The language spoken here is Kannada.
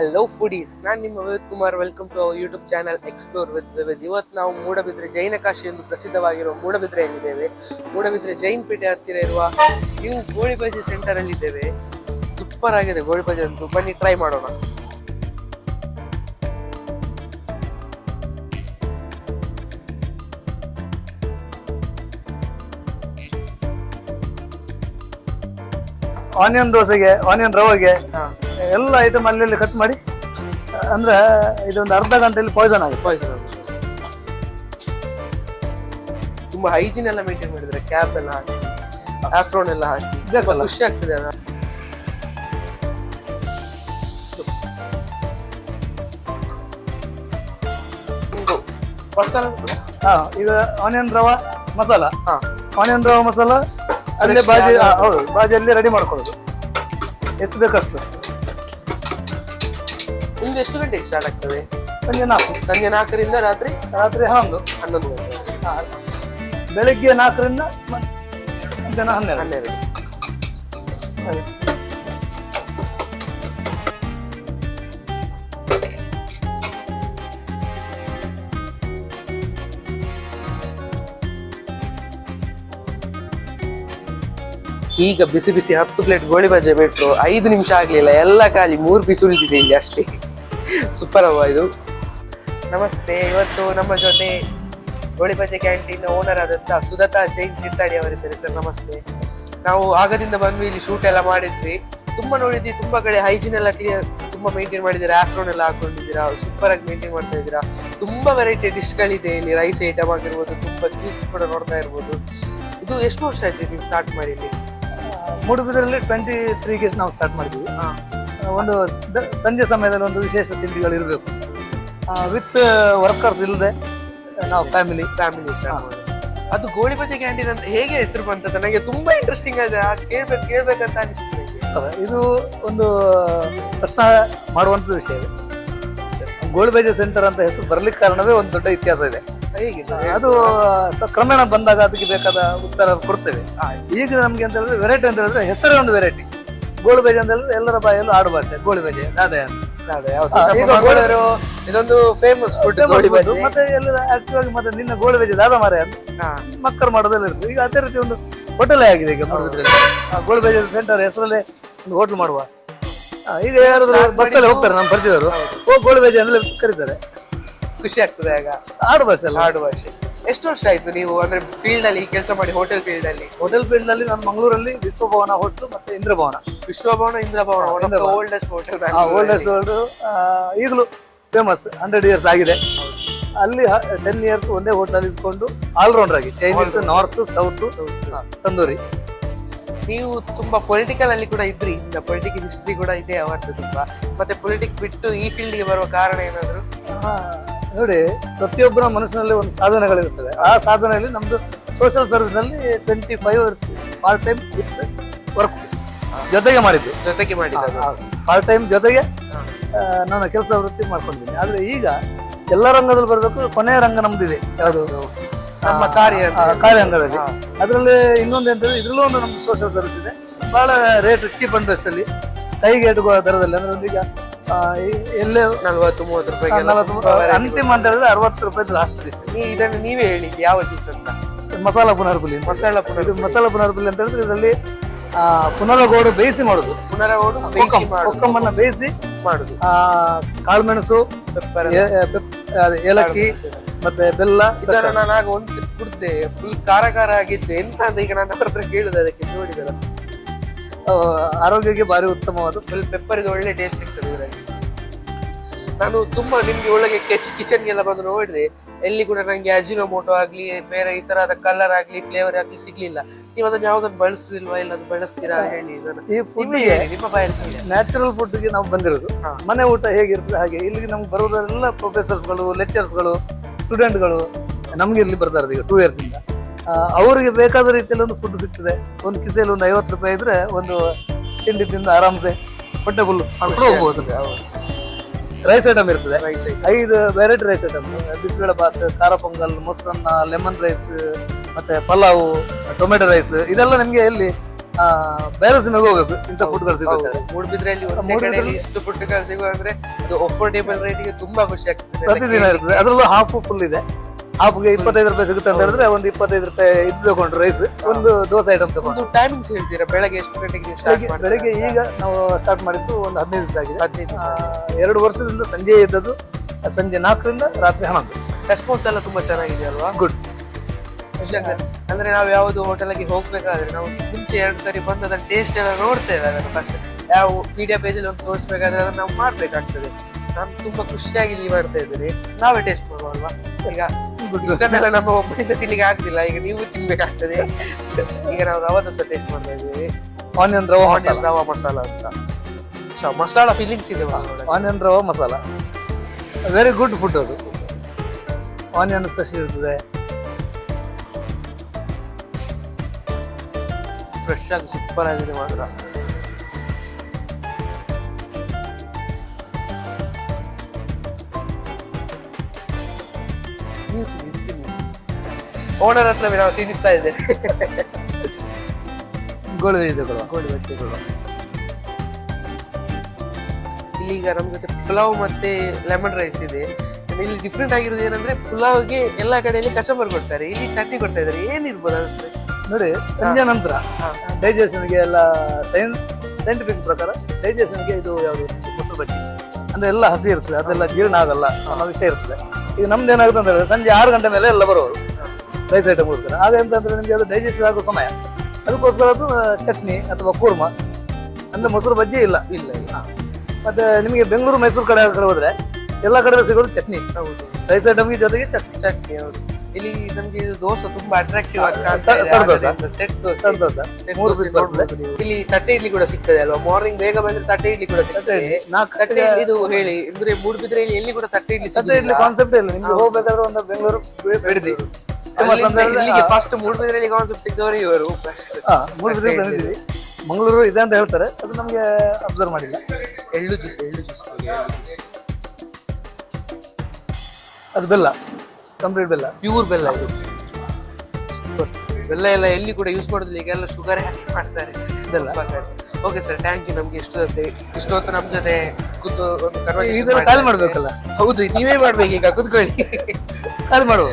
ಹಲೋ ಫುಡೀಸ್, ನಾನು ನಿಮ್ಮ Vivek Kumar. Welcome to our YouTube channel explore with Vivek. ಇವತ್ತು ನಾವು ಮೂಡಬಿದ್ರೆ ಜೈನ ಕಾಶಿ ಎಂದು ಪ್ರಸಿದ್ಧವಾಗಿರುವ ಮೂಡಬಿದ್ರೆಯಲ್ಲಿದ್ದೇವೆ. ಮೂಡಬಿದ್ರೆ ಜೈನ್ ಪೇಟೆ ಹತ್ತಿರ ಇರುವ ನ್ಯೂ ಗೋಳಿ ಬಜೆ ಸೆಂಟರ್ ಅಲ್ಲಿ ಇದ್ದೇವೆ. ಸೂಪರ್ ಆಗಿದೆ ಗೋಳಿ ಬಜೆ ಅಂತೂ, ಬನ್ನಿ ಟ್ರೈ ಮಾಡೋಣ. ಆನಿಯನ್ ದೋಸೆಗೆ, ಆನಿಯನ್ ರವೆಗೆ ಎಲ್ಲ ಐಟಮ್ ಅಲ್ಲಿ ಕಟ್ ಮಾಡಿ, ಅಂದ್ರೆ ಇದೊಂದು ಅರ್ಧ ಗಂಟೆಯಲ್ಲಿ ಪಾಯ್ಸನ್ ಆಗುತ್ತೆ. ತುಂಬಾ ಹೈಜೀನ್ ಎಲ್ಲ ಮೇಂಟೈನ್ ಮಾಡಿದ್ರೆ, ಕ್ಯಾಪ್ ಎಲ್ಲ ಹಾಕಿ, ಆಫ್ರೋನ್ ಎಲ್ಲ ಹಾಕಿ, ಖುಷಿ ಆಗ್ತದೆ ಅಲ್ಲ. ಈಗ ಆನಿಯನ್ ರವಾ ಮಸಾಲ, ಆನಿಯನ್ ರವಾ ಮಸಾಲ ಅಲ್ಲೇ ಬಾಜಿ, ಹೌದು ಬಾಜಿಯಲ್ಲಿ ರೆಡಿ ಮಾಡ್ಕೊಳ್ಳೋದು. ಎಷ್ಟು ಬೇಕಷ್ಟು. ನಿಮ್ದು ಎಷ್ಟು ಗಂಟೆಗೆ ಸ್ಟಾರ್ಟ್ ಆಗ್ತದೆ? ಸಂಜೆ 4. ಸಂಜೆ 4ರಿಂದ ರಾತ್ರಿ 11 11 ಗಂಟೆ. ಬೆಳಿಗ್ಗೆ 4ರಿಂದ ಮಧ್ಯಾಹ್ನ 12. ಈಗ ಬಿಸಿ ಬಿಸಿ 10 ಪ್ಲೇಟ್ ಗೋಳಿ ಬಜೆ ಬಿಟ್ರು 5 ನಿಮಿಷ ಆಗ್ಲಿಲ್ಲ, ಎಲ್ಲ ಖಾಲಿ. 3 ಪೀಸ್ ಉಳಿದಿದೆ ಇಲ್ಲಿ ಅಷ್ಟೇ. ಸೂಪರ್ ಅಲ್ವಾ ಇದು? ನಮಸ್ತೆ. ಇವತ್ತು ನಮ್ಮ ಜೊತೆ ಗೋಳಿ ಬಜೆ ಕ್ಯಾಂಟೀನ್ ಓನರ್ ಆದಂತ ಸುಧತಾ ಜೈನ್ ಚಿಟ್ಟಾಡಿ ಅವರಿದ್ದಾರೆ. ಸರ್ ನಮಸ್ತೆ. ನಾವು ಆಗದಿಂದ ಬಂದ್ವಿ, ಇಲ್ಲಿ ಶೂಟ್ ಎಲ್ಲ ಮಾಡಿದ್ವಿ. ತುಂಬಾ ನೋಡಿದ್ವಿ, ತುಂಬಾ ಕಡೆ ಹೈಜೀನ್ ಎಲ್ಲ ಕ್ಲಿಯರ್ ತುಂಬಾ ಮೇಂಟೈನ್ ಮಾಡಿದ್ದೀರಾ, ಆಫ್ರೋನ್ ಎಲ್ಲ ಹಾಕೊಂಡಿದ್ದೀರಾ, ಸೂಪರ್ ಆಗಿ ಮೇಂಟೈನ್ ಮಾಡ್ತಾ ಇದ್ದೀರಾ. ತುಂಬಾ ವೆರೈಟಿ ಡಿಶ್ಗಳಿದೆ ಇಲ್ಲಿ, ರೈಸ್ ಐಟಮ್ ಆಗಿರ್ಬೋದು, ತುಂಬಾ ಜ್ಯೂಸ್ ಕೂಡ ನೋಡ್ತಾ ಇರ್ಬೋದು. ಇದು ಎಷ್ಟು ವರ್ಷ ಆಯ್ತು ನೀವು ಸ್ಟಾರ್ಟ್ ಮಾಡಿ ಇಲ್ಲಿ? ಮೂಡುಬಿದಿರೆಯಲ್ಲಿ 23ಗೆ ನಾವು ಸ್ಟಾರ್ಟ್ ಮಾಡಿದ್ವಿ. ಒಂದು ಸಂಜೆ ಸಮಯದಲ್ಲಿ ಒಂದು ವಿಶೇಷ ತಿಂಡಿಗಳು ಇರಬೇಕು, ವಿತ್ ವರ್ಕರ್ಸ್ ಇಲ್ಲದೆ ನಾವು ಫ್ಯಾಮಿಲಿ ಸ್ಟಾರ್ಟ್ ಮಾಡಿದ್ವಿ. ಅದು ಗೋಳಿ ಬಜೆ ಕ್ಯಾಂಟೀನ್ ಅಂತ ಹೇಗೆ ಹೆಸರು ಬಂತಂತ ನನಗೆ ತುಂಬಾ ಇಂಟ್ರೆಸ್ಟಿಂಗ್ ಆಗಿದೆ, ಕೇಳ್ಬೇಕಂತ ಅನಿಸ್ತದೆ. ಇದು ಒಂದು ಪ್ರಶ್ನೆ ಮಾಡುವಂತ ವಿಷಯ ಇದೆ. ಗೋಳಿ ಬಜೆ ಸೆಂಟರ್ ಅಂತ ಹೆಸರು ಬರ್ಲಿಕ್ಕೆ ಕಾರಣವೇ ಒಂದು ದೊಡ್ಡ ಇತಿಹಾಸ ಇದೆ. ಅದು ಕ್ರಮೇಣ ಬಂದಾಗ ಅದಕ್ಕೆ ಬೇಕಾದ ಉತ್ತರ ಕೊಡ್ತೇವೆ. ಈಗ ನಮ್ಗೆ ಅಂತ ಹೇಳಿದ್ರೆ ವೆರೈಟಿ ಅಂತ ಹೇಳಿದ್ರೆ ಹೆಸರೇ ಒಂದು ವೆರೈಟಿ. ಗೋಳಿ ಬಜೆ ಅಂತ ಹೇಳಿದ್ರೆ ಎಲ್ಲರ ಬಾಯಲ್ಲೂ ಆಡು ಭಾಷೆ ಗೋಳಿ ಬಜೆ, ದಾದೆ ಅಂತ. ಇದೊಂದು ಫೇಮಸ್ ಫುಡ್ ಮತ್ತೆ ಎಲ್ಲ ಆಕ್ಟಿವ್ ಆಗಿ ಮತ್ತೆ ನಿನ್ನ ಗೋಳಿ ಬಜೆ ದಾದ ಮಾರೆ ಅಂತ ಮಕ್ಕಳು ಮಾಡೋದೆಲ್ಲ ಇರ್ತದೆ. ಈಗ ಅದೇ ರೀತಿ ಒಂದು ಹೋಟೆಲ್ ಆಗಿದೆ ಈಗ ಮೂಡುಬಿದ್ರೆಯಲ್ಲಿ. ಗೋಳಿ ಬಜೆ ಸೆಂಟರ್ ಹೆಸರಲ್ಲೇ ಒಂದು ಹೋಟೆಲ್ ಮಾಡುವ. ಈಗ ಯಾರಾದ್ರೂ ಬಸ್ಸಲ್ಲಿ ಹೋಗ್ತಾರೆ ನಮ್ಮ ಪರಿಚಯದವರು, ಗೋಳಿ ಬಜೆ ಅಂದ್ರೆ ಕರೀತಾರೆ, ಖುಷಿ ಆಗ್ತದೆ. ಆಗ ಆಡು ಭಾಷೆ ಅಲ್ಲ, ಆಡು ಭಾಷೆ. ಎಷ್ಟು ವರ್ಷ ಆಯ್ತು ನೀವು ಅಂದ್ರೆ ಫೀಲ್ಡ್ ಅಲ್ಲಿ ಕೆಲಸ ಮಾಡಿ? ಹೋಟೆಲ್ ಫೀಲ್ಡ್ ಅಲ್ಲಿ ನಾನು ಮಂಗಳೂರಲ್ಲಿ ವಿಶ್ವಭವನ ಹೋಟೆಲ್ ಮತ್ತೆ ಇಂದ್ರಭವನ, ಓಲ್ಡೆಸ್ಟ್ ಹೋಟೆಲ್, ಈಗಲೂ ಫೇಮಸ್, 100 ಇಯರ್ಸ್ ಆಗಿದೆ. ಅಲ್ಲಿ 10 ಇಯರ್ಸ್ ಒಂದೇ ಹೋಟೆಲ್ ಇದ್ಕೊಂಡು ಆಲ್ರೌಂಡರ್ ಆಗಿ ಚೈನೀಸ್, ನಾರ್ತ್, ಸೌತ್, ತಂದೂರಿ. ನೀವು ತುಂಬಾ ಪೊಲಿಟಿಕಲ್ ಅಲ್ಲಿ ಕೂಡ ಇದ್ರಿ, ಪೊಲಿಟಿಕಲ್ ಹಿಸ್ಟ್ರಿ ಕೂಡ ಇದೆ ಅವತ್ತು ತುಂಬಾ. ಮತ್ತೆ ಪೊಲಿಟಿಕ್ ಬಿಟ್ಟು ಈ ಫೀಲ್ಡ್ ಗೆ ಬರುವ ಕಾರಣ ಏನಾದ್ರು? ನೋಡಿ, ಪ್ರತಿಯೊಬ್ಬರ ಮನುಷ್ಯನಲ್ಲಿ ಒಂದು ಸಾಧನೆಗಳಿರ್ತವೆ. ಆ ಸಾಧನೆಯಲ್ಲಿ ನಮ್ದು ಸೋಷಿಯಲ್ ಸರ್ವಿಸ್ ನಲ್ಲಿ 25 years part time with works ಜೊತೆಗೆ ಮಾಡಿದ್ದು. ಪಾರ್ಟ್ ಟೈಮ್ ಜೊತೆಗೆ ನಾನು ಕೆಲಸ ವೃತ್ತಿ ಮಾಡ್ಕೊಂಡಿದ್ದೀನಿ. ಆದ್ರೆ ಈಗ ಎಲ್ಲ ರಂಗದಲ್ಲಿ ಬರಬೇಕು. ಕೊನೆಯ ರಂಗ ನಮ್ದಿದೆ, ಯಾವುದು ನಮ್ಮ ಕಾರ್ಯಾಂಗದಲ್ಲಿ. ಅದರಲ್ಲಿ ಇನ್ನೊಂದು ಎಂತಂದ್ರೆ ಇದ್ರಲ್ಲೂ ಒಂದು ನಮ್ದು ಸೋಷಿಯಲ್ ಸರ್ವಿಸ್ ಇದೆ. ಬಹಳ ರೇಟ್ ಚೀಪ್ ಅಂಡ್ ಬೆಸ್ಟ್ ಅಲ್ಲಿ, ಕೈಗೆ ಎಟುಕುವ ದರದಲ್ಲಿ. ಅಂದ್ರೆ ಒಂದೀಗ ಎಲ್ಲೇ 40-30 ರೂಪಾಯಿ ಅಂತಿಮ ಅಂತ ಹೇಳಿದ್ರೆ 60 ರೂಪಾಯಿ ಲಾಸ್ಟ್ ಡಿಶ್. ಇದನ್ನು ನೀವೇ ಹೇಳಿದ್ದು ಯಾವ ಜ್ಯೂಸ್ ಅಂತ? ಮಸಾಲಾ ಪುನರ್ಪುಲಿ. ಮಸಾಲಾ ಪುನರ್ಪುಲಿ ಅಂತ ಹೇಳಿದ್ರೆ ಇದರಲ್ಲಿ ಪುನರಗೋಡು ಬೇಯಿಸಿ ಮಾಡುದು. ಕೊಕ್ಕಮ್ಮನ್ನ ಬೇಯಿಸಿ ಮಾಡುದು. ಕಾಳುಮೆಣಸು, ಏಲಕ್ಕಿ ಮತ್ತೆ ಬೆಲ್ಲ. ನಾನು ಆಗ ಒಂದ್ಸತಿ ಕುಡ್ದೆ, ಫುಲ್ ಖಾರ ಆಗಿತ್ತು. ಎಂತ ಅಂತ ಈಗ ನನ್ನ ಹತ್ರ ಕೇಳುದು, ಅದಕ್ಕೆ ನೋಡಿದಲ್ಲ. ಆರೋಗ್ಯಕ್ಕೆ ಭಾರಿ ಉತ್ತಮವಾದ ಫುಲ್ ಪೆಪ್ಪರ್ ಇದು, ಒಳ್ಳೆ ಟೇಸ್ಟ್ ಸಿಗ್ತದೆ ಇದರಲ್ಲಿ. ನಾನು ತುಂಬಾ ನಿಮ್ಗೆ ಒಳಗೆ ಕಿಚನ್ಗೆಲ್ಲ ಬಂದು ನೋಡಿದೆ, ಎಲ್ಲಿ ಕೂಡ ನಂಗೆ ಅಜಿನೋಮೋಟೋ ಆಗ್ಲಿ, ಬೇರೆ ಈ ತರಹದ ಕಲರ್ ಆಗ್ಲಿ, ಫ್ಲೇವರ್ ಆಗ್ಲಿ ಸಿಗ್ಲಿಲ್ಲ. ನೀವು ಅದನ್ನ ಯಾವ್ದನ್ನ ಬಳಸುದಿಲ್ವಾ, ಇಲ್ಲ ಅದು ಬಳಸ್ತೀರಾ ಹೇಳಿ? ಈ ಫುಡ್ ನಿಮ್ಮ ಬಾಯಲ್ಲಿ ನ್ಯಾಚುರಲ್ ಫುಡ್ ಗೆ ನಾವು ಬಂದಿರೋದು. ಮನೆ ಊಟ ಹೇಗಿರ್ತದೆ ಹಾಗೆ ಇಲ್ಲಿಗೆ ನಮ್ಗೆ ಬರೋದೆಲ್ಲ ಪ್ರೊಫೆಸರ್ಸ್ಗಳು, ಲೆಕ್ಚರ್ಸ್ಗಳು, ಸ್ಟೂಡೆಂಟ್ಗಳು ನಮ್ಗೆ ಇಲ್ಲಿ ಬರ್ತಾ ಇರೋದು ಈಗ 2 ಇಯರ್ಸ್ ಇಂದ. ಅವರಿಗೆ ಬೇಕಾದ ರೀತಿಯಲ್ಲಿ ಒಂದು ಫುಡ್ ಸಿಗ್ತದೆ. ಒಂದು ಕಿಸೆಯಲ್ಲಿ ಒಂದು 50 ರೂಪಾಯಿ ಇದ್ರೆ ಒಂದು ತಿಂಡಿ ತಿಂದು ಆರಾಮ್ಸೆ ಹೊಟ್ಟೆ ಫುಲ್ ಮಾಡ್ಕೊಂಡು ಹೋಗ್ಬೋದು. ರೈಸ್ ಐಟಮ್ ಇರ್ತದೆ, 5 variety rice item. Bisi bele bath, ಖಾರ ಪೊಂಗಲ್, ಮೊಸರನ್ನ, ಲೆಮನ್ ರೈಸ್, ಮತ್ತೆ ಪಲಾವು, ಟೊಮೆಟೊ ರೈಸ್, ಇದೆಲ್ಲ ನಿಮ್ಗೆ ಎಲ್ಲಿ ಬೇರೆ ಸಿನಿಮಾಗೆ ಹೋಗ್ಬೇಕು ಇಂಥ ಫುಡ್ಗಳು ಸಿಗ್ಬೇಕಾದ್ರೆ. ಮೂಡ್ಬಿದ್ರಲ್ಲಿ ಒಂದೇ ಕಡೆಯಲ್ಲಿ ಇಷ್ಟು ಫುಡ್ಗಳು ಸಿಗುವ ಅಂದ್ರೆ ಅದು ಅಫೋರ್ಡೇಬಲ್ ರೇಟಿಗೆ ತುಂಬಾ ಖುಷಿ ಆಗ್ತದೆ. ಪ್ರತಿದಿನ ಇರ್ತದೆ, ಅದ್ರಲ್ಲೂ ಹಾಫ್ ಫುಲ್ ಇದೆ. ಹಾಫ್ಗೆ 25 ರೂಪಾಯಿ ಸಿಗುತ್ತೆ ಅಂತ ಹೇಳಿದ್ರೆ ಒಂದು 25 ರೂಪಾಯಿ ಇದು ತಗೊಂಡು ರೈಸ್, ಒಂದು ದೋಸೆ ಐಟಮ್ ತಗೊಂಡು. ಟೈಮಿಂಗ್ಸ್ ಹೇಳ್ತೀರಾ? ಬೆಳಗ್ಗೆ ಎಷ್ಟು ಗಂಟೆಗೆ ನೀವು ಸ್ಟಾರ್ಟ್ ಮಾಡಿ? ಬೆಳಿಗ್ಗೆ ಈಗ ನಾವು ಸ್ಟಾರ್ಟ್ ಮಾಡಿದ್ದು ಒಂದು 15 ದಿವಸ ಆಗಿದೆ. 15 2 ವರ್ಷದಿಂದ ಸಂಜೆ ಇದ್ದದ್ದು ಸಂಜೆ 4ರಿಂದ ರಾತ್ರಿ 11. ರೆಸ್ಪಾನ್ಸ್ ಎಲ್ಲ ತುಂಬಾ ಚೆನ್ನಾಗಿದೆ ಅಲ್ವಾ? ಗುಡ್. ಅಂದ್ರೆ ನಾವು ಯಾವ್ದು ಹೋಟೆಲ್ಗೆ ಹೋಗ್ಬೇಕಾದ್ರೆ ನಾವು ಮುಂಚೆ 2 ಸರಿ ಬಂದು ಅದನ್ನ ಟೇಸ್ಟ್ ಎಲ್ಲ ನೋಡ್ತೇವೆ. ಅದನ್ನು ಫಸ್ಟ್ ಯಾವ ಮೀಡಿಯಾ ಪೇಜ್ ಅಲ್ಲಿ ಒಂದು ತೋರಿಸ್ಬೇಕಾದ್ರೆ ಅದನ್ನ ನಾವು ಮಾಡ್ಬೇಕಾಗ್ತದೆ. ನಾನು ತುಂಬಾ ಖುಷಿಯಾಗಿ ಇಲ್ಲಿ ಮಾಡ್ತಾ ಇದ್ದೀನಿ. ನಾವೇ ಟೇಸ್ಟ್ ಮಾಡುವಲ್ವಾ? ಈಗ ಇಷ್ಟನ್ನೆಲ್ಲ ನಮ್ಮ ಒಬ್ಬರಿಂದ ತಿನ್ಲಿಕ್ಕೆ ಆಗ್ತಿಲ್ಲ, ಈಗ ನೀವು ತಿನ್ಬೇಕಾಗ್ತದೆ. ಈಗ ನಾವು ರವಾ ದೋಸೆ ಟೇಸ್ಟ್ ಮಾಡ್ತಾ ಇದ್ದೀವಿ. ಆನಿಯನ್ ರವಾ ಮಸಾಲ ಅಂತ ಮಸಾಲ ಫೀಲಿಂಗ್ಸ್ ಇದೆ. ಆನಿಯನ್ ರವಾ ಮಸಾಲ ವೆರಿ ಗುಡ್ ಫುಡ್. ಅದು ಆನಿಯನ್ ಫ್ರೆಶ್ ಇರ್ತದೆ, ಫ್ರೆಶ್ ಆಗಿ ಸೂಪರ್ ಆಗಿದೆ ಮಾತ್ರ. ಓನರ್ ಹತ್ರ ನಾವು ತಿನ್ನಿಸ್ತಾ ಇದ್ದೇವೆ. ಗೋಳಿ ಬಜ್ಜಿಗಳು. ಇಲ್ಲಿ ಈಗ ನಮ್ ಜೊತೆ ಪುಲಾವ್ ಮತ್ತೆ ಲೆಮನ್ ರೈಸ್ ಇದೆ. ಇಲ್ಲಿ ಡಿಫ್ರೆಂಟ್ ಆಗಿರೋದು ಏನಂದ್ರೆ ಪುಲಾವ್ಗೆ ಎಲ್ಲಾ ಕಡೆಯಲ್ಲಿ ಕಚಂಬರ್ ಕೊಡ್ತಾರೆ, ಇಲ್ಲಿ ಚಟ್ನಿ ಕೊಡ್ತಾ ಇದ್ದಾರೆ. ಏನಿರ್ಬೋದು ಅದಂದ್ರೆ ನೋಡಿ, ಸಂಜೆ ನಂತರ ಡೈಜೆಷನ್ಗೆ ಎಲ್ಲ ಸೈಂಟಿಫಿಕ್ ಪ್ರಕಾರ ಡೈಜೆಷನ್ಗೆ ಇದು ಯಾವುದು ಮೊಸರು ಬಜ್ಜಿ ಅಂದ್ರೆ ಎಲ್ಲ ಹಸಿ ಇರ್ತದೆ, ಅದೆಲ್ಲ ಜೀರ್ಣ ಆಗಲ್ಲ ಅನ್ನೋ ವಿಷಯ ಇರ್ತದೆ. ಈಗ ನಮ್ದು ಏನಾಗುತ್ತೆ ಅಂತ ಹೇಳಿದ್ರೆ ಸಂಜೆ 6 ಗಂಟೆ ಮೇಲೆ ಎಲ್ಲ ಬರೋರು ರೈಸ್ ಐಟಮ್ ಹೋಗ್ತಾರೆ. ಆಗ ಎಂತಂದ್ರೆ ನಿಮಗೆ ಅದು ಡೈಜೆಸ್ಟ್ ಆಗೋ ಸಮಯ, ಅದಕ್ಕೋಸ್ಕರ ಅದು ಚಟ್ನಿ ಅಥವಾ ಕೂರ್ಮ ಅಂದ್ರೆ ಮೊಸರು ಬಜ್ಜಿ ಇಲ್ಲ. ಮತ್ತೆ ನಿಮಗೆ ಬೆಂಗಳೂರು ಮೈಸೂರು ಕಡೆ ಹೋದ್ರೆ ಎಲ್ಲ ಕಡೆ ಸಿಗೋದು ಚಟ್ನಿ. ಹೌದು, ರೈಸ್ ಐಟಮ್ಗೆ ಜೊತೆಗೆ ಚಟ್ನಿ. ಹೌದು, ಇಲ್ಲಿ ನಮ್ಗೆ ದೋಸೆ ತುಂಬಾ ಅಟ್ರಾಕ್ಟಿವ್ ಇಲ್ಲಿ ತಟ್ಟೆ ಇಡ್ಲಿ ಕೂಡ ಸಿಗ್ತದೆ ಅಲ್ವಾ? ಮಾರ್ನಿಂಗ್ ಬೇಗ ಬಂದ್ರೆ ತಟ್ಟೆ ಇಡ್ಲಿ ಕೂಡ ಸಿಗ್ತದೆ. ತಟ್ಟೆ ಇಡ್ಲಿ ಇದು ಹೇಳಿ ಅಂದ್ರೆ ಮೂಡ್ಬಿದ್ರೆ ಎಲ್ಲಿ ಕೂಡ ತಟ್ಟೆ ಇಡ್ಲಿ ಕಾನ್ಸೆಪ್ಟ್ ಇಲ್ಲ. ನಿಮ್ಗೆ ಹೋಗ್ಬೇಕಾದ್ರೆ ಒಂದು ಬೆಂಗಳೂರು ಬಿಡದಿ ಫಸ್ಟ್ ಮೂಡ್ಬಿದ್ರಲ್ಲಿ ಕಾನ್ಸೆಪ್ಟ್ ಸಿಗ್ದವರು ಇವರು. ಮೂಡ್ಬಿದ್ರೆ ಬಂದಿದ್ದೀವಿ, ಮಂಗಳೂರು ಇದೆ ಅಂತ ಹೇಳ್ತಾರೆ, ಅದು ನಮ್ಗೆ ಅಬ್ಸರ್ವ್ ಮಾಡಿಲ್ಲ. ಎಳ್ಳು ಜ್ಯೂಸ್ ಅದು ಬೆಲ್ಲ, ಕಂಪ್ಲೀಟ್ ಬೆಲ್ಲ, ಪ್ಯೂರ್ ಬೆಲ್ಲ. ಇದು ಬೆಲ್ಲ ಎಲ್ಲ ಎಲ್ಲಿ ಕೂಡ ಯೂಸ್ ಮಾಡೋದಿಲ್ಲ, ಈಗ ಎಲ್ಲ ಶುಗರ್ ಹಾಕಿ ಮಾಡ್ತಾರೆ ಬೆಲ್ಲ. Okay sir, thank you. ನಮ್ಗೆ ಇಷ್ಟೊತ್ತು ನಮ್ ಜೊತೆ ಕೂತು ಒಂದು ಕಾಲ್ ಮಾಡ್ಬೇಕಲ್ಲ? ಹೌದು, ನೀವೇ ಮಾಡ್ಬೇಕು. ಈಗ ಕುತ್ಕೊಳ್ಳಿ, ಕಾಲ್ ಮಾಡುವ.